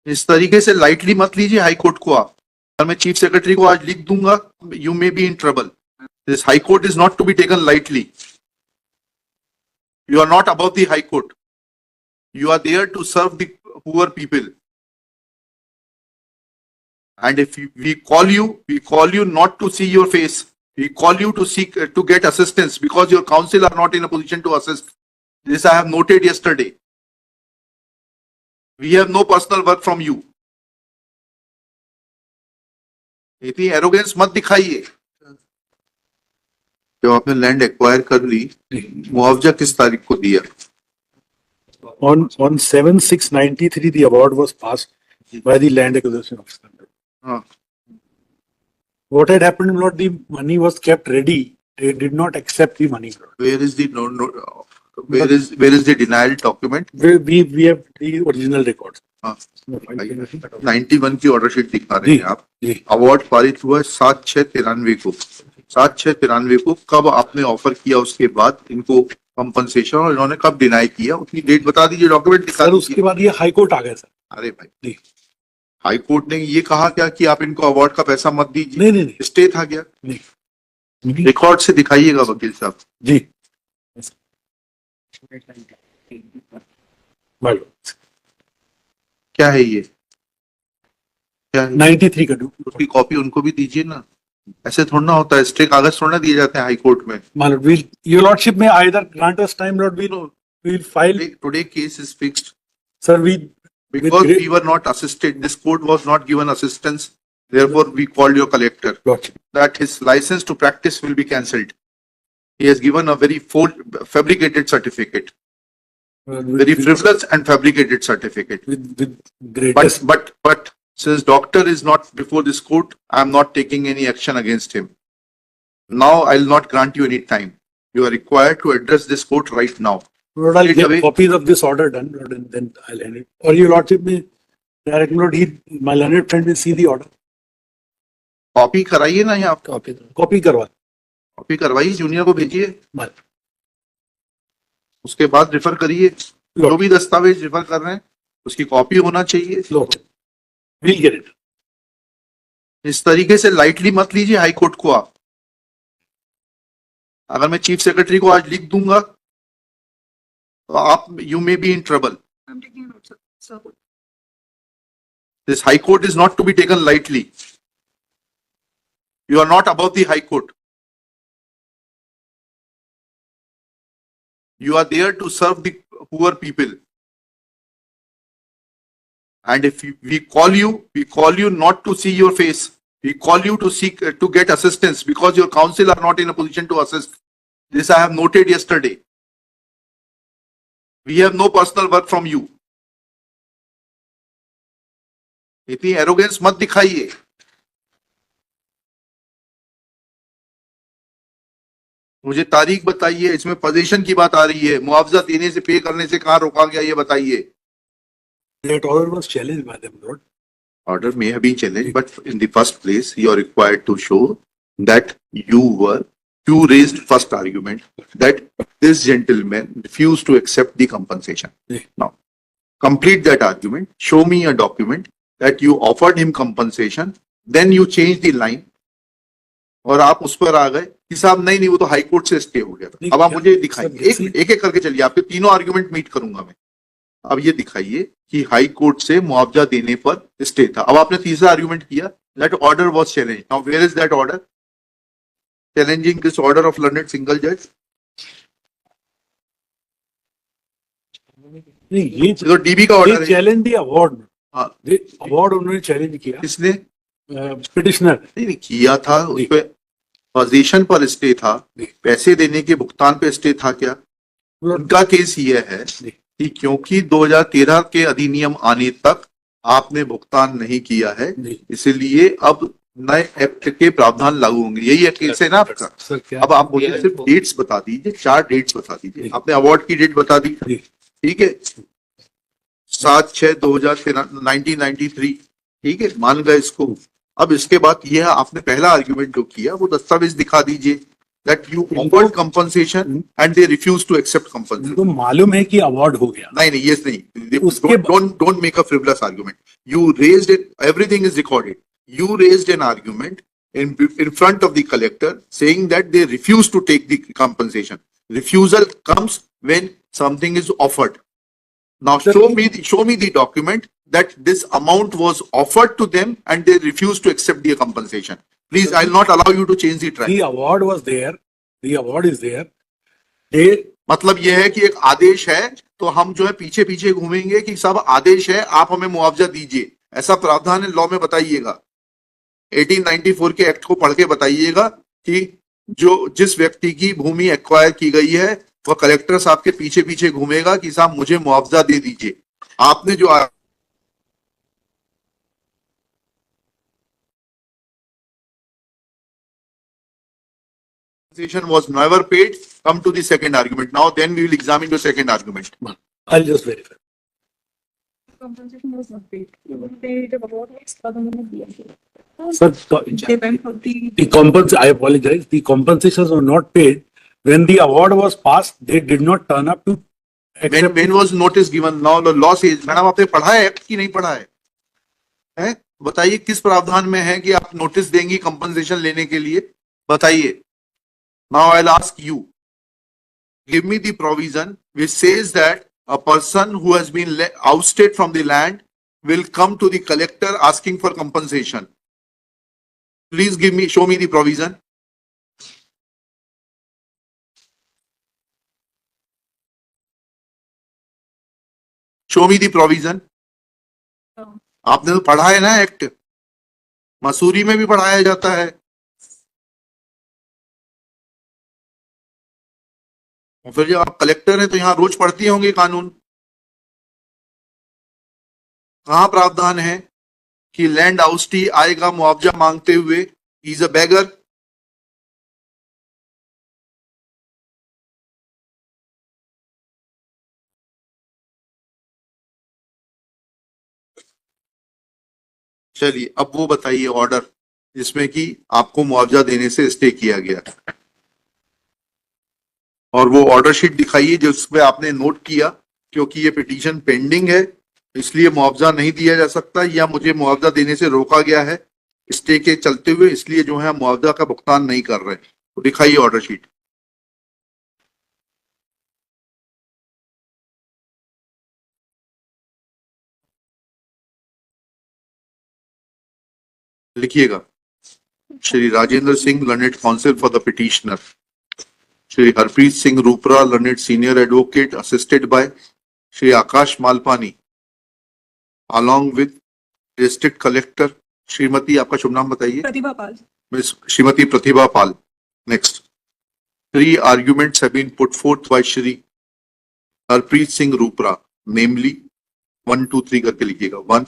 इस तरीके से लाइटली मत लीजिए हाई कोर्ट को। आप अगर मैं चीफ सेक्रेटरी को आज लिख दूंगा, you may be in trouble. This high court is not to be taken lightly. You are not about the high court, you are there to serve the poor people. And if we call you not to see your face. We call you to seek to get assistance because your counsel are not in a position to assist. This I have noted yesterday. We have no personal work from you. इतनी arrogance मत दिखाइए। जब आपने land acquire कर ली, मुआवजा किस तारीख को दिया? On 7/6/93, the award was passed by the land acquisition officer. What had happened, Lord, the money was kept ready. They did not accept the money. Where is the where is the denial document? We have the original records. 91 की order sheet दिखा रहे हैं आप। Award पारित हुआ 7/6/93 को। 7/6/93 को कब आपने ऑफर किया, उसके बाद इनको कंपनसेशन, और इन्होंने कब डिनाई किया, उतनी डेट बता दीजिए, डॉक्यूमेंट दिखा दीजिए। उसके बाद ये हाई कोर्ट आ गया सर। अरे भाई, हाई कोर्ट ने ये कहा क्या कि आप इनको अवार्ड का पैसा मत दीजिए? नहीं, स्टे था क्या? नहीं, रिकॉर्ड से दिखाइएगा वकील साहब जी। क्या है ये, क्या है? 93 का उसकी कॉपी उनको भी दीजिए ना। ऐसे थोड़ा ना होता है, स्टे कागज थोड़ा ना दिए जाते हैं हाई कोर्ट में। Your Lordship may either grant us time, Lord, we'll file. Today case is fixed. Sir, because we were not assisted, this court was not given assistance, therefore we called your collector that his license to practice will be cancelled. He has given a very fabricated certificate, very frivolous and fabricated certificate. With greatest. But since doctor is not before this court, I am not taking any action against him. Now I will not grant you any time. You are required to address this court right now. Lord, I'll get copies of this order done, Lord, and then I'll hand it. Or your Lordship may direct, Lord, my learned friend will see the order. Copy कराइए ना, यहाँ copy करवाइए, junior को भेजिए, उसके बाद refer करिए। जो भी दस्तावेज रिफर कर रहे हैं उसकी कॉपी होना चाहिए। We'll get it. इस तरीके से लाइटली मत लीजिए हाई कोर्ट को। आप अगर मैं चीफ सेक्रेटरी को आज लिख दूंगा तो आप you may be in trouble. This high court is not to be taken lightly. You are not above the high court. You are there to serve the poor people. And if we call you not to see your face. We call you to seek to get assistance because your counsel are not in a position to assist. This I have noted yesterday. We have no personal work from you. इतनी arrogance मत दिखाइए। मुझे तारीख बताइए, इसमें position की बात आ रही है, मुआवजा देने से, पे करने से कहाँ रोका गया, ये बताइए। That order was challenged by them, Lord. Order may have been challenged, but in the first place, you are required to show that you raised first argument that this gentleman refused to accept the compensation. Now, complete that argument. Show me a document that you offered him compensation, then you changed the line. और आप उस पर आ गए कि साहब नहीं, वो तो हाई कोर्ट से स्टे हो गया था। अब आप मुझे दिखाइए, एक करके चलिए, आपके तीनों आर्गुमेंट मीट करूंगा मैं। अब ये दिखाइए कि हाई कोर्ट से मुआवजा देने पर स्टे था। अब आपने तीसरा आर्गुमेंट किया that order was challenge. Now where is that order challenging this order of learned single जज? ये तो डीबी का ऑर्डर है। Challenge the award. अवार्ड उन्होंने चैलेंज किया। किसने? पिटिशनर। नहीं किया था, उस पे पोजीशन पर स्टे था, पैसे देने के भुगतान पे स्टे था क्या? उनका केस ये है कि क्योंकि 2013 के अधिनियम आने तक आपने भुगतान नहीं किया है, इसलिए अब नए एक्ट के प्रावधान लागू होंगे। यही केस है ना आपका? अब आप मुझे सिर्फ डेट्स बता दीजिए, 4 डेट्स बता दीजिए। आपने अवार्ड की डेट बता दी, ठीक है, 7/6/1993, ठीक है, मान गए इसको। अब इसके बाद यह आपने पहला आर्ग्यूमेंट जो किया वो दस्तावेज दिखा दीजिए that you offered compensation and they refused to accept compensation. उनको मालूम है कि अवार्ड हो गया. नहीं, yes, नहीं. उसके Don't make a frivolous argument. You raised it, everything is recorded. You raised an argument in front of the collector saying that they refuse to take the compensation. Refusal comes when something is offered. Now show me the document that this amount was offered to them and they refused to accept the compensation. Please, I'll not allow you to change the track. The award was there. The award is there. They मतलब यह है कि एक आदेश है तो हम जो है पीछे पीछे घूमेंगे कि सब आदेश है, आप हमें मुआवजा दीजिए, ऐसा प्रावधान है लॉ में, बताइएगा. 1894 के एक्ट को पढ़ के बताइएगा कि जो जिस व्यक्ति की भूमि एक्वायर की गई है वह कलेक्टर साहब के पीछे पीछे घूमेगा कि साहब मुझे मुआवजा दे दीजिए. आपने जो was never paid. Come to the second argument. Now then we will examine the second argument. I'll just verify. Compensation was not paid. The award was for the moment given. Sir, They went for I apologize. The compensations were not paid. When the award was passed, they did not turn up to accept. When was notice given? Now the law says, madam आपने पढ़ा है act की नहीं पढ़ा है? हैं? बताइए किस प्रावधान में है कि आप नोटिस देंगी कंपनसेशन लेने के लिए? बताइए. Now I'll ask you, give me the provision which says that a person who has been ousted from the land will come to the collector asking for compensation. Please show me the provision. Show me the provision. आपने तो पढ़ा है ना act, Mussoorie में भी पढ़ाया जाता है. और फिर जब आप कलेक्टर हैं तो यहाँ रोज पढ़ती होंगे कानून. कहाँ प्रावधान है कि लैंड आउस्टी आएगा मुआवजा मांगते हुए, इज अ बेगर. चलिए अब वो बताइए ऑर्डर जिसमें कि आपको मुआवजा देने से स्टे किया गया, और वो ऑर्डर शीट दिखाइए जिसमें आपने नोट किया क्योंकि ये पिटीशन पेंडिंग है इसलिए मुआवजा नहीं दिया जा सकता, या मुझे मुआवजा देने से रोका गया है स्टे के चलते हुए, इसलिए जो है मुआवजा का भुगतान नहीं कर रहे. तो दिखाइए ऑर्डर शीट. लिखिएगा. Shri Rajendra Singh, learned council for the petitioner. Shri Harpreet Singh Rupra, learned senior advocate, assisted by Shri Akash Malpani, along with district collector Srimati, आपका शुभ नाम बताइए? Pratibha Pal. Miss Srimati Pratibha Pal. Next, 3 arguments have been put forth by Shri Harpreet Singh Rupra, namely 1, 2, 3 करके लिखिएगा. 1,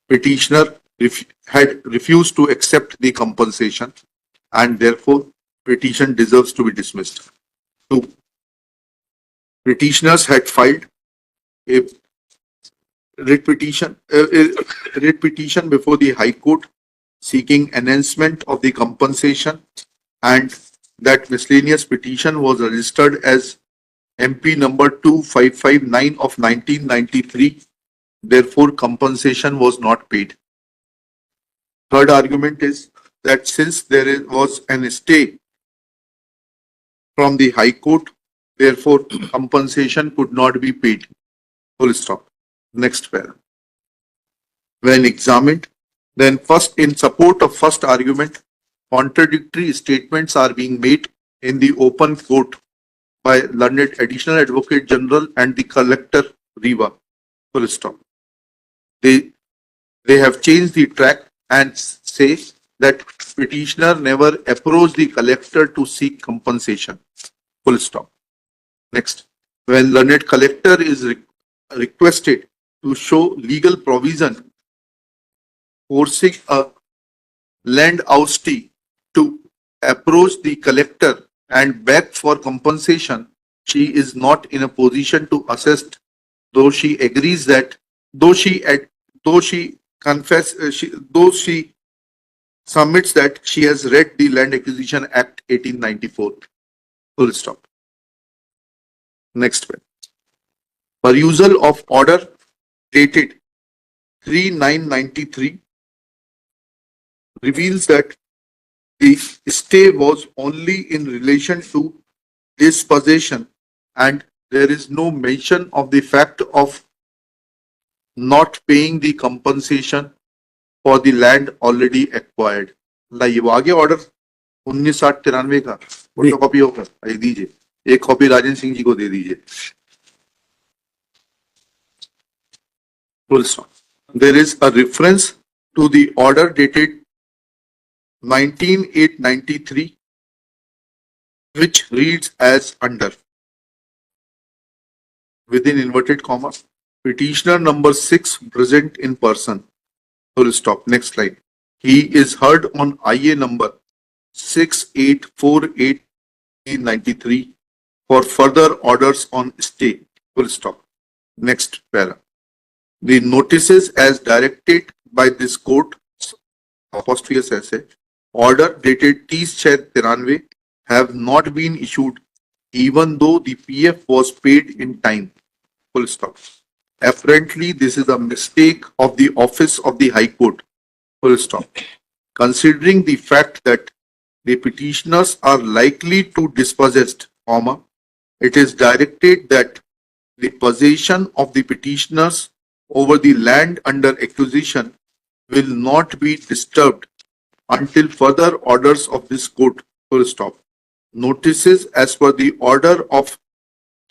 petitioner had refused to accept the compensation and therefore petition deserves to be dismissed. 2, petitioners had filed a writ petition before the High Court seeking enhancement of the compensation, and that miscellaneous petition was registered as MP number 2559 of 1993. Therefore, compensation was not paid. Third argument is that since there was an stay from the High Court, therefore compensation could not be paid. Full stop. Next paragraph. When examined, then first, in support of first argument, contradictory statements are being made in the open court by learned additional advocate general and the collector Riva. Full stop. They have changed the track and say that petitioner never approached the collector to seek compensation. Full stop. Next, when learned collector is requested to show legal provision forcing a land oustee to approach the collector and beg for compensation, she is not in a position to assist, though she agrees that though she submits that she has read the Land Acquisition Act 1894. Full stop. Next one. Perusal of order dated 3/9/93 reveals that the stay was only in relation to dispossession and there is no mention of the fact of not paying the compensation for the land already acquired. लाइए वो आगे order 19/8/93 का photo copy होगा, आइए दीजिए, एक copy Rajendra Singh ji को दे दीजिए. Full stop. There is a reference to the order dated 19/8/93 which reads as under, within inverted commas, petitioner number 6 present in person. Full stop. Next slide. He is heard on IA number 6848/93 for further orders on stay. Full stop. Next para. The notices as directed by this court, apostrophe ऐसे, order dated 30/6/93 have not been issued even though the PF was paid in time. Full stop. Apparently, this is a mistake of the office of the High Court. Full stop. Considering the fact that the petitioners are likely to dispossessed, comma, it is directed that the possession of the petitioners over the land under acquisition will not be disturbed until further orders of this court. Full stop. Notices as per the order of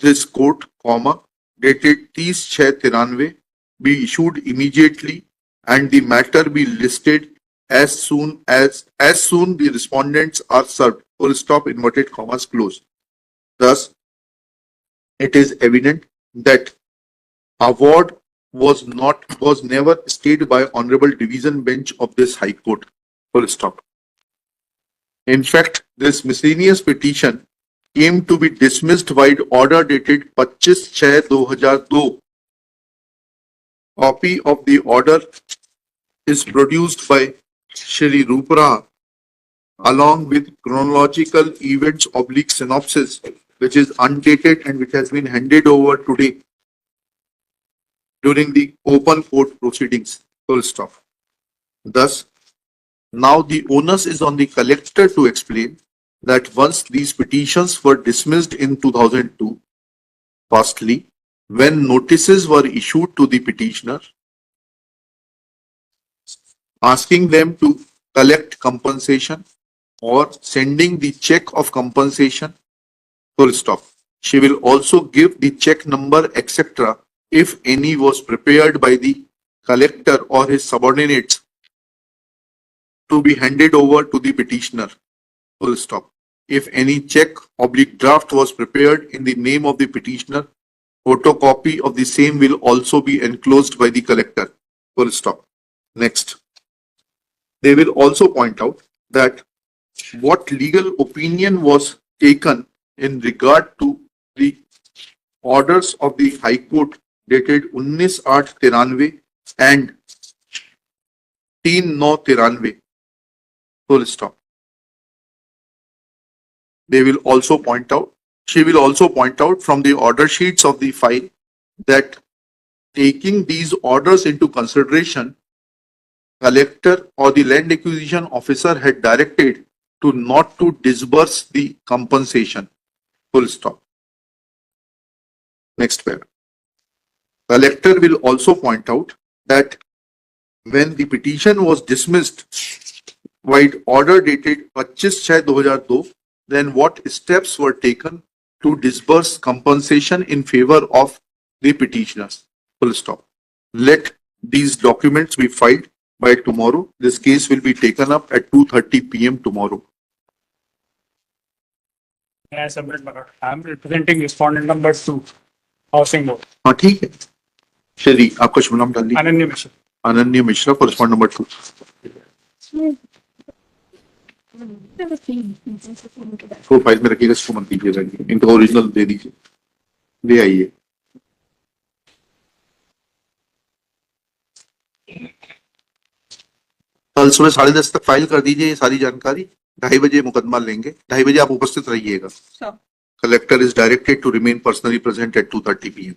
this court, comma, dated 30/6/93 be issued immediately and the matter be listed as soon the respondents are served. Full stop, inverted commas closed. Thus, it is evident that award was never stayed by Honorable Division Bench of this High Court. Full stop. In fact, this miscellaneous petition came to be dismissed by order dated 25/6/2002. Copy of the order is produced by Shri Rupra along with chronological events / synopsis, which is undated and which has been handed over today during the open court proceedings. Full stop. Thus, now the onus is on the collector to explain that once these petitions were dismissed in 2002, firstly, when notices were issued to the petitioner asking them to collect compensation or sending the check of compensation, full stop. She will also give the check number, etc., if any was prepared by the collector or his subordinates to be handed over to the petitioner. Full stop. If any check / draft was prepared in the name of the petitioner, photocopy of the same will also be enclosed by the collector. Full stop. Next. They will also point out that what legal opinion was taken in regard to the orders of the High Court dated 19/8/93 and 3/9/93. Full stop. They will also point out, she will also point out from the order sheets of the file that taking these orders into consideration, collector or the land acquisition officer had directed to not to disburse the compensation. Full stop. Next paragraph. Collector will also point out that when the petition was dismissed by order dated 25/6/2002, then what steps were taken to disburse compensation in favor of the petitioners. Full stop. Let these documents be filed by tomorrow. This case will be taken up at 2:30 p.m. tomorrow. I submit my note. I am representing respondent number 2, housing board. हाँ ठीक है. श्री आपका शुभ नाम डाल दीजिए. Ananya Mishra. अनन्य Mishra for respondent number 2. तो file में रखिएगा, इसको मत दीजिएगा, इनका ओरिजिनल दे दीजिए, ले आइए. कल सुबह 10:30 तक फाइल कर दीजिए ये सारी जानकारी, 2:30 बजे मुकदमा लेंगे, 2:30 बजे आप उपस्थित रहिएगा। Sure. Collector is directed to remain personally present at 2:30 PM.